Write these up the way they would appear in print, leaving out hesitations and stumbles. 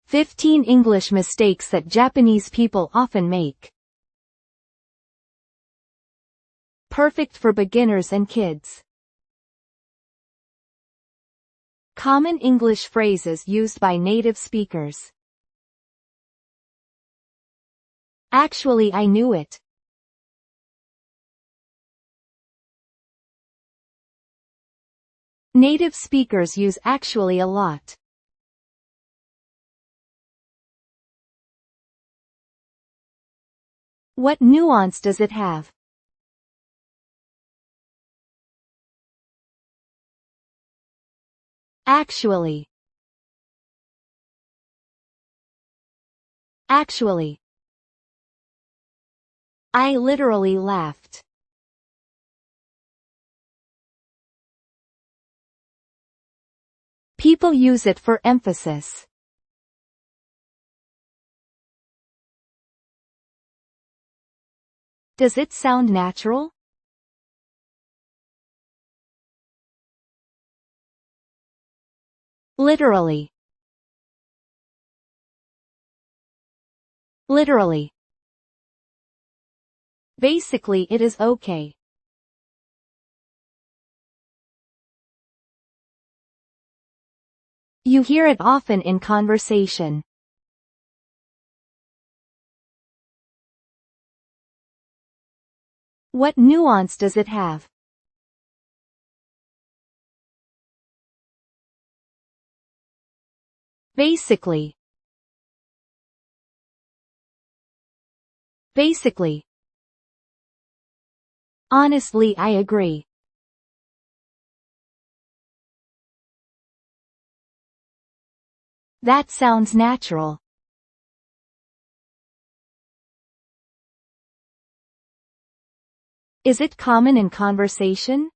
15 English mistakes that Japanese people often make. Perfect for beginners and kids. Common English phrases used by native speakers. Actually, I knew it. Native speakers use actually a lot. What nuance does it have? Actually. Actually. I literally laughed. People use it for emphasis. Does it sound natural? Literally. Literally. Basically, it is okay. You hear it often in conversation. What nuance does it have? Basically. Basically. Honestly, I agree. That sounds natural. Is it common in conversation?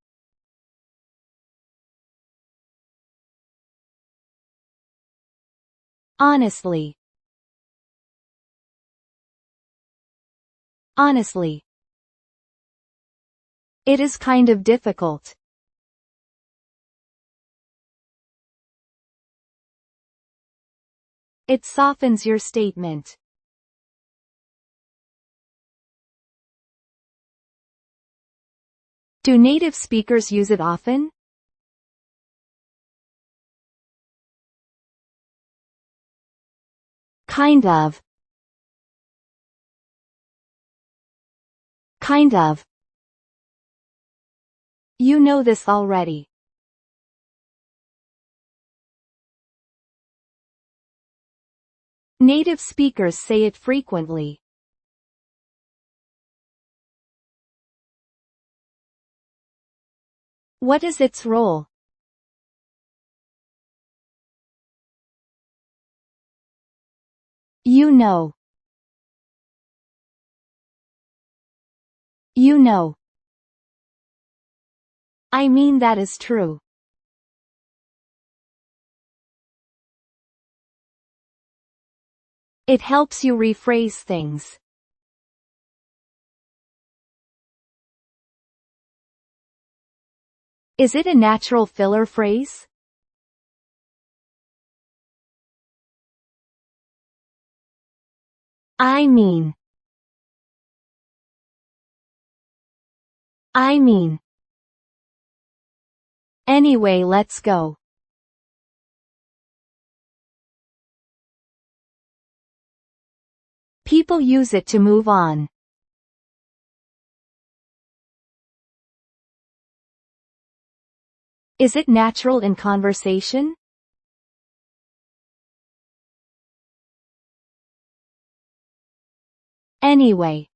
Honestly. Honestly. It is kind of difficult. It softens your statement. Do native speakers use it often? Kind of. Kind of. You know this already. Native speakers say it frequently. What is its role? You know. You know. I mean, that is true. It helps you rephrase things. Is it a natural filler phrase? I mean. I mean. Anyway, let's go. People use it to move on. Is it natural in conversation? Anyway.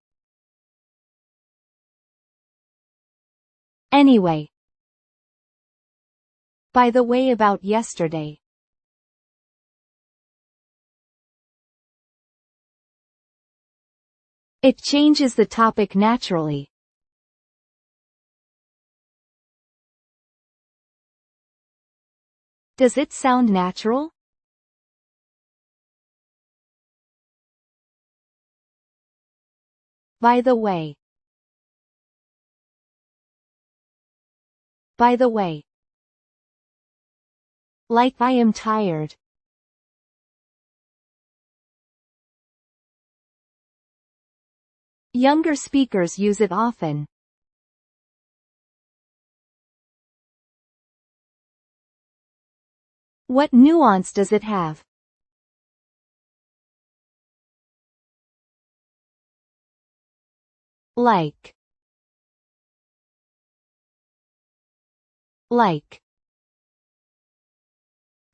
Anyway. By the way, about yesterday. It changes the topic naturally. Does it sound natural? By the way. By the way. Like I am tired. Younger speakers use it often. What nuance does it have? Like. Like.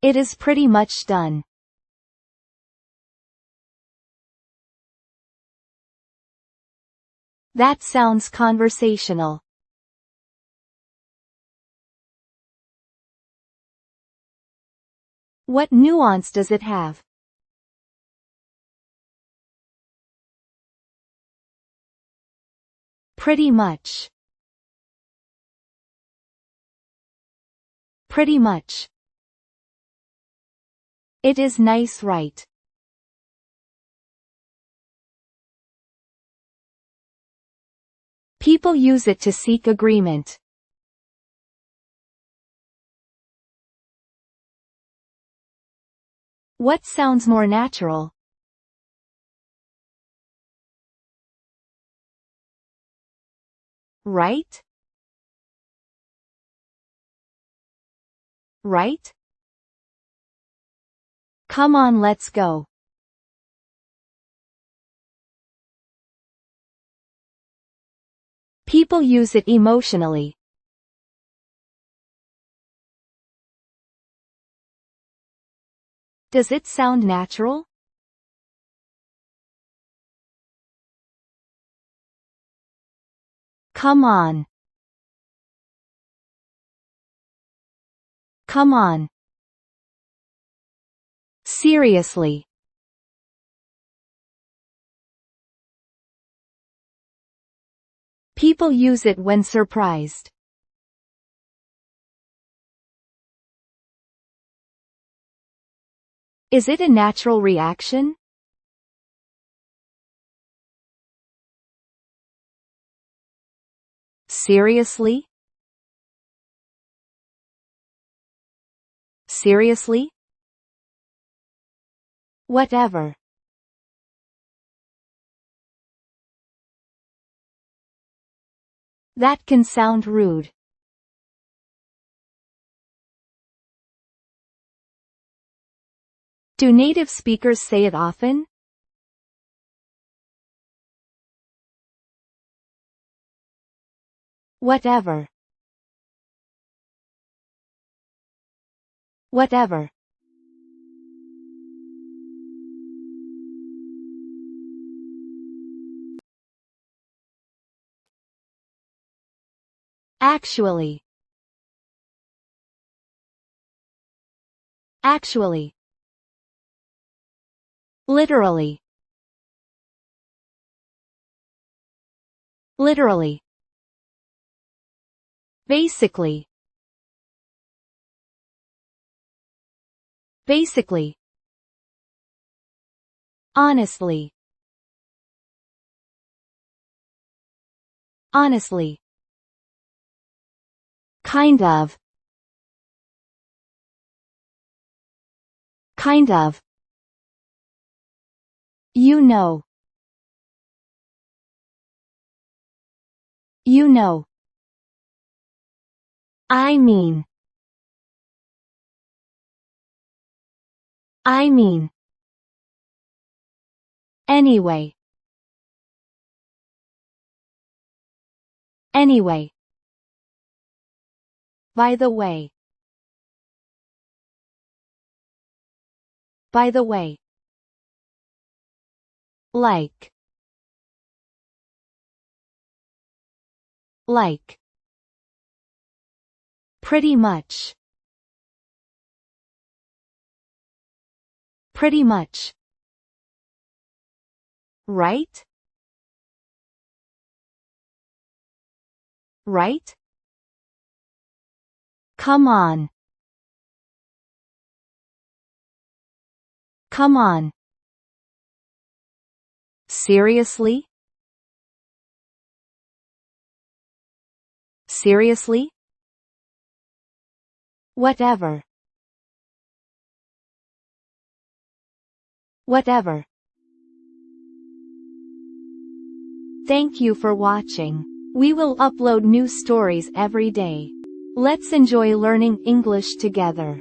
It is pretty much done. That sounds conversational. What nuance does it have? Pretty much. Pretty much. It is nice, right? People use it to seek agreement. What sounds more natural? Right? Right? Come on, let's go. People use it emotionally. Does it sound natural? Come on. Come on. Seriously. People use it when surprised. Is it a natural reaction? Seriously? Seriously? Whatever. That can sound rude. Do native speakers say it often? Whatever. Whatever. Actually. Actually. Literally. Literally. Basically. Basically. Honestly. Honestly. Kind of. Kind of. You know. You know. I mean. I mean. Anyway. Anyway. By the way. By the way. Like. Like. Pretty much. Pretty much. Right? Right? Come on. Come on. Seriously? Seriously? Whatever. Whatever. Thank you for watching. We will upload new stories every day. Let's enjoy learning English together.